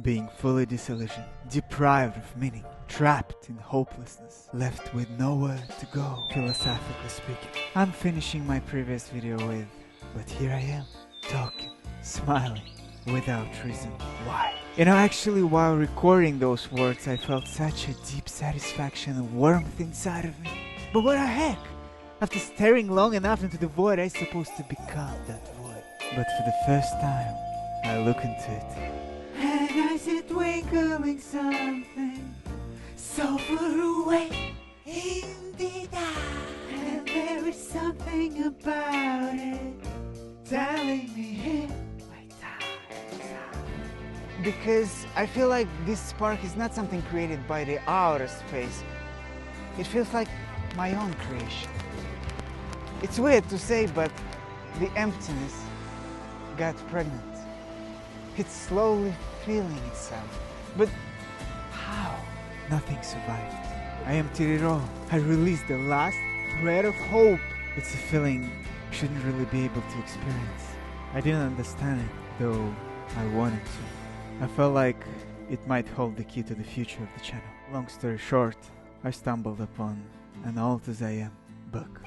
being fully disillusioned, deprived of meaning, trapped in hopelessness, left with nowhere to go, philosophically speaking. I'm finishing my previous video with, but here I am, talking, smiling, without reason why. You know, actually, while recording those words, I felt such a deep satisfaction and warmth inside of me. But what the heck? After staring long enough into the void, I'm supposed to become that void. But for the first time, I look into it. And I see twinkling something so far away in the dark. And there is something about it telling me here my time's up. Because I feel like this spark is not something created by the outer space. It feels like my own creation. It's weird to say, but the emptiness got pregnant. It's slowly feeling itself. But how? Nothing survived. I emptied it all. I released the last thread of hope. It's a feeling I shouldn't really be able to experience. I didn't understand it, though I wanted to. I felt like it might hold the key to the future of the channel. Long story short, I stumbled upon an Alt as I Am book.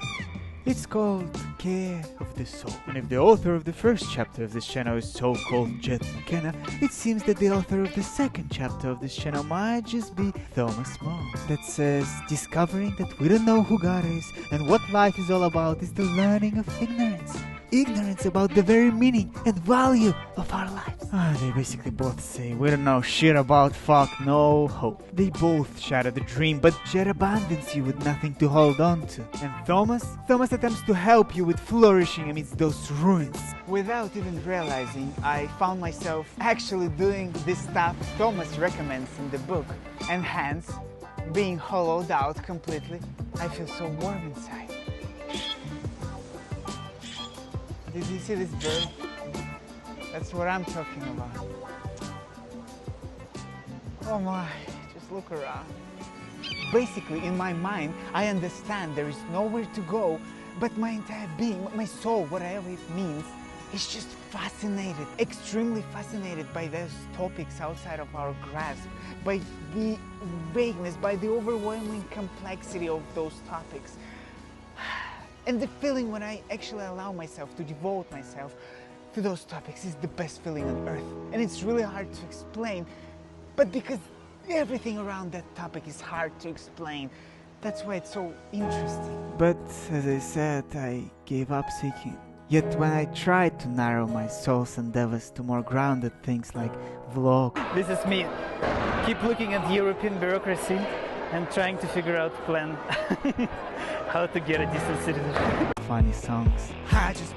It's called Care of the Soul. And if the author of the first chapter of this channel is so-called Jed McKenna, it seems that the author of the second chapter of this channel might just be Thomas More. That says, discovering that we don't know who God is and what life is all about is the learning of ignorance. Ignorance about the very meaning and value of our lives. They basically both say, we don't know shit about fuck, no hope. They both shatter the dream, but Jed abandons you with nothing to hold on to. And Thomas attempts to help you with flourishing amidst those ruins. Without even realizing, I found myself actually doing this stuff Thomas recommends in the book. And hence, being hollowed out completely, I feel so warm inside. Did you see this bird? That's what I'm talking about. Oh my, just look around. Basically, in my mind, I understand there is nowhere to go, but my entire being, my soul, whatever it means, is just fascinated, extremely fascinated by those topics outside of our grasp, by the vagueness, by the overwhelming complexity of those topics. And the feeling when I actually allow myself to devote myself to those topics is the best feeling on earth. And it's really hard to explain, but because everything around that topic is hard to explain, that's why it's so interesting. But as I said, I gave up seeking. Yet when I tried to narrow my soul's endeavors to more grounded things like vlog. This is me. Keep looking at European bureaucracy and trying to figure out plan how to get a decent citizenship. Funny songs. I just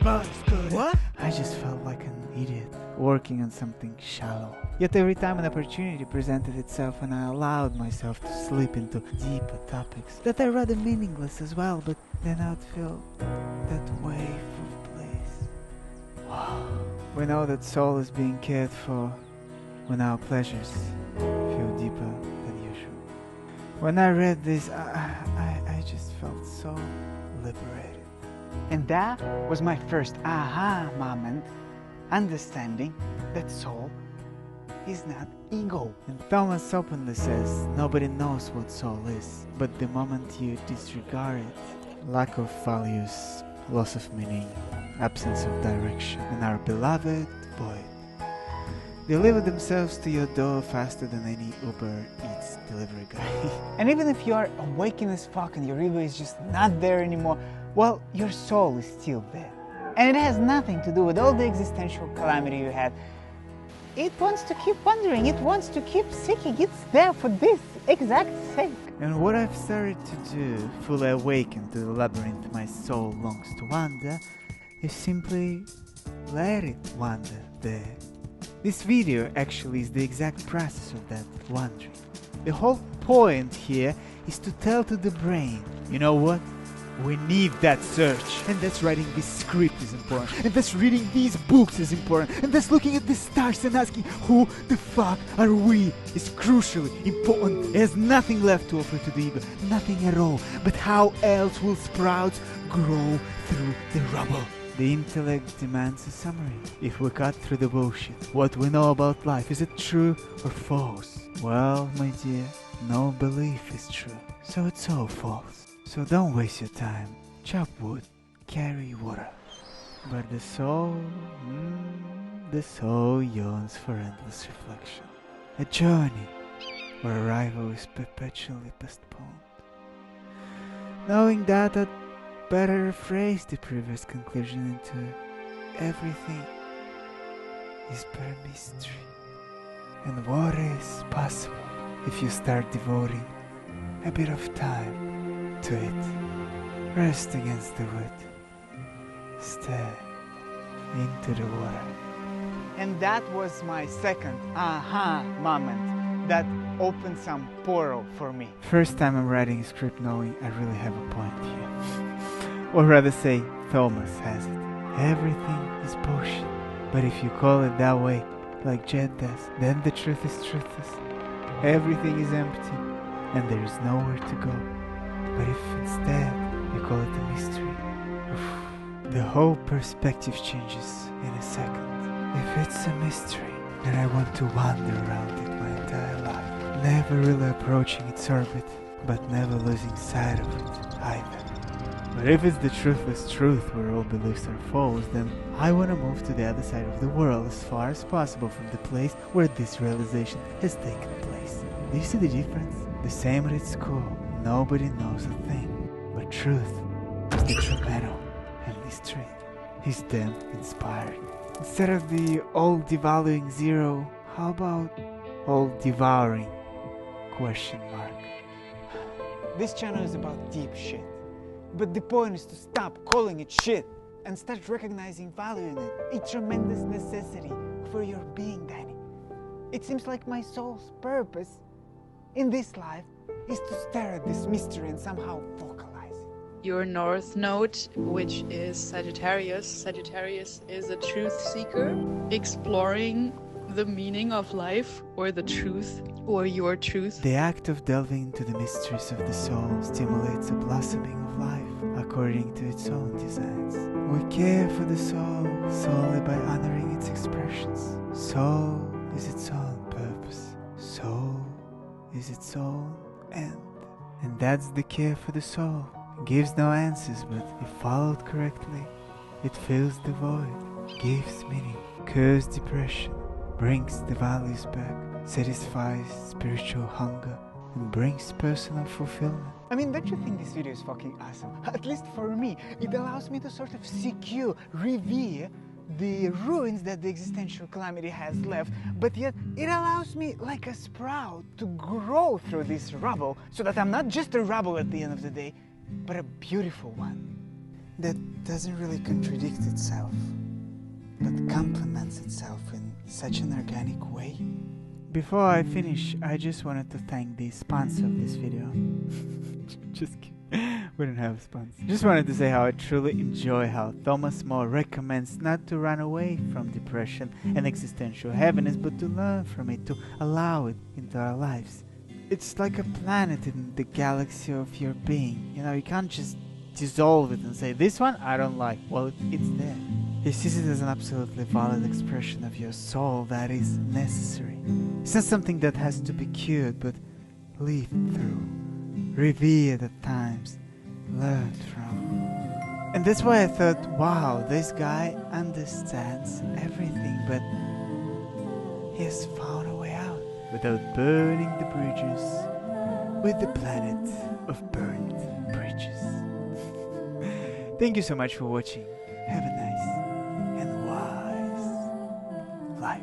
good. What? I just felt like an idiot, working on something shallow. Yet every time an opportunity presented itself and I allowed myself to slip into deeper topics that are rather meaningless as well, but then I'd feel that wave of bliss. Wow. We know that soul is being cared for when our pleasures feel deeper than usual. When I read this, I just felt so liberated. And that was my first aha moment, understanding that soul is not ego. And Thomas openly says, nobody knows what soul is, but the moment you disregard it, lack of values, loss of meaning, absence of direction, and our beloved void. They deliver themselves to your door faster than any Uber Eats delivery guy. And even if you are awakened as fuck and your ego is just not there anymore, well, your soul is still there. And it has nothing to do with all the existential calamity you had. It wants to keep wondering, it wants to keep seeking, it's there for this exact sake. And what I've started to do, fully awakened to the labyrinth my soul longs to wander, is simply let it wander there. This video actually is the exact process of that wandering. The whole point here is to tell to the brain, you know what? We need that search. And that's writing this script is important. And that's reading these books is important. And that's looking at the stars and asking who the fuck are we is crucially important. It has nothing left to offer to the ego. Nothing at all. But how else will sprouts grow through the rubble? The intellect demands a summary. If we cut through the bullshit, what we know about life, is it true or false? Well, my dear, no belief is true, so it's all false. So don't waste your time. Chop wood, carry water. But the soul yearns for endless reflection. A journey where arrival is perpetually postponed. Knowing that, I'd better rephrase the previous conclusion into everything is but a mystery. And what is possible if you start devoting a bit of time to it? Rest against the wood. Stare into the water. And that was my second aha moment that opened some portal for me. First time I'm writing a script knowing I really have a point here. Or rather say, Thomas has it. Everything is bullshit. But if you call it that way, like Jed does, then the truth is truthless. Everything is empty, and there is nowhere to go. But if instead you call it a mystery, the whole perspective changes in a second. If it's a mystery, then I want to wander around it my entire life, never really approaching its orbit, but never losing sight of it either. But if it's the truthless truth where all beliefs are false, then I want to move to the other side of the world as far as possible from the place where this realization has taken place. Do you see the difference? The same at its core, nobody knows a thing. But truth is the tremendous and mystery is damn inspiring. Instead of the all-devaluing zero, how about all-devouring ? This channel is about deep shit. But the point is to stop calling it shit and start recognizing value in it, a tremendous necessity for your being, Danny. It seems like my soul's purpose in this life is to stare at this mystery and somehow vocalize it. Your north node, which is Sagittarius. Sagittarius is a truth seeker, exploring the meaning of life or the truth or your truth. The act of delving into the mysteries of the soul stimulates a blossoming of life according to its own designs. We care for the soul solely by honoring its expressions. Soul is its own purpose. Soul is its own end. And that's the care for the soul. It gives no answers, but if followed correctly, it fills the void, gives meaning, cures depression, brings the values back, satisfies spiritual hunger, and brings personal fulfillment. I mean, don't you think this video is fucking awesome? At least for me, it allows me to sort of secure, revere the ruins that the existential calamity has left, but yet it allows me, like a sprout, to grow through this rubble, so that I'm not just a rubble at the end of the day, but a beautiful one that doesn't really contradict itself, but complements itself in such an organic way. Before I finish, I just wanted to thank the sponsor of this video. Just kidding. We don't have a sponsor. Just wanted to say how I truly enjoy how Thomas More recommends not to run away from depression and existential heaviness, but to learn from it, to allow it into our lives. It's like a planet in the galaxy of your being. You know, you can't just dissolve it and say, this one I don't like. Well, it's there. He sees it as an absolutely valid expression of your soul that is necessary. It's not something that has to be cured, but lived through, revered at times, learned from. And that's why I thought, wow, this guy understands everything, but he has found a way out without burning the bridges with the planet of burned bridges. Thank you so much for watching. Have a nice and wise life.